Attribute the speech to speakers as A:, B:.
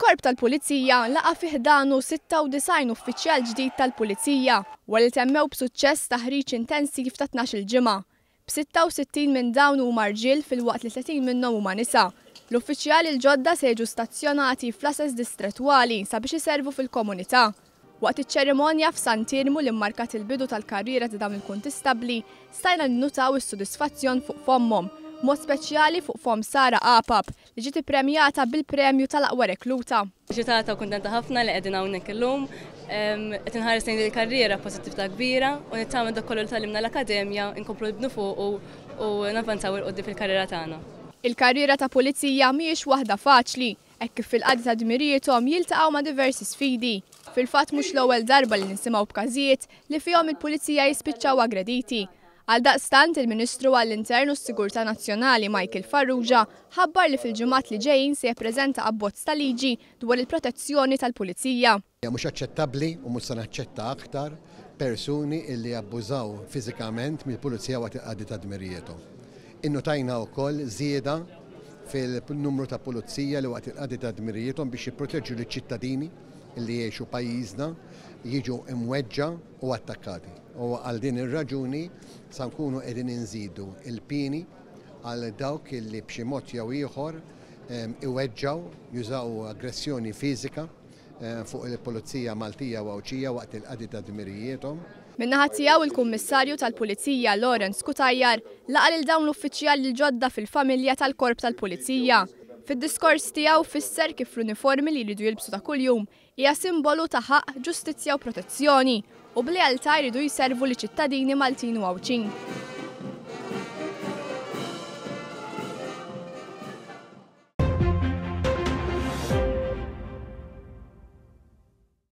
A: Il-Korp tal-Pulizija laqa fi ħdan 96 uffiċjal ġdid tal-Pulizija wara li temmew b'suċċess taħriġ intensiv ta' 12 ġimgħa. B'66 minn dawn huma rġiel fil-waqt li 30 minnhom huma nisa. L-uffiċjali l-ġodda se jiġu stazzjonati fl-assess distrettwali sabiex iservu fil-komunità. Waqt iċ-ċerimonja f'San Tirmu li mmarkat il-bidu tal-karriera ta' dawn il-kuntistabli stajna nnutaw is-sodisfazzjon fuq fomhom, mod speċjali fuq fom Sara Apap li ġiet ippremjata bil-premju tal-aqwa rekluta.
B: Ġitata u kuntenta ħafna li qegħdin hawnhekk illum, qed inħares lejn il-karriera pożittività kbira u nittama dak kollu li tallimna l-akademja inkomplu nibnu fuq u navvanzaw il-qudiem fil-karriera tagħna.
A: Il-karriera ta' pulizija mhijiex waħda faċli, hekk kif fil-qadi ta' dmirijithom jiltaqgħu ma' diversi sfidi. Fil-fatt mhux l-ewwel darba li nisimgħu b'każijiet li fihom il-pulizija jispiċċaw aggrediti. Għaldaqstant il-Ministru għall-Intern u s-Sigurtà Nazzjonali Michael Farrugia ħabbar li fil-ġimgħat li ġejjin se jippreżenta abbozz ta' liġi dwar il-protezzjoni tal-Pulizija.
C: Mhux aċċettabbli u mhux se naċċetta aktar persuni illi abbużaw fiżikament mill-Pulizija waqt il-qadi ta' dmirijithom. Innotajna wkoll żieda fil-numru ta' pulizija li waqt il-qadi ta' dmirijithom biex jipproteġġu liċ-ċittadini illi jgħixu pajjiżna jiġu imweġġa u attakkati. U għal din ir-raġuni sa nkunu qegħdin inżidu il-pieni għal dawk illi b'xi mod jew ieħor iweġġaw jużaw aggressjoni fiżika fuq il-Pulizija Maltija u Awċija waqt il-qadi ta' dmirijithom.
A: Min-naħa tiegħu il-Kummissarju tal-Pulizija Lawrence Kutajjar laqa lil dawn l-uffiċjali l-ġodda fil-familja tal-Korp tal-Pulizija. Fid-diskors tiegħu fisser kif l-uniformi li jridu jilbsu ta' kuljum hija simbolu ta' ħaq, ġustizzja u protezzjoni u b'lealtà jridu jservu liċ-ċittadini Maltin u Awċin.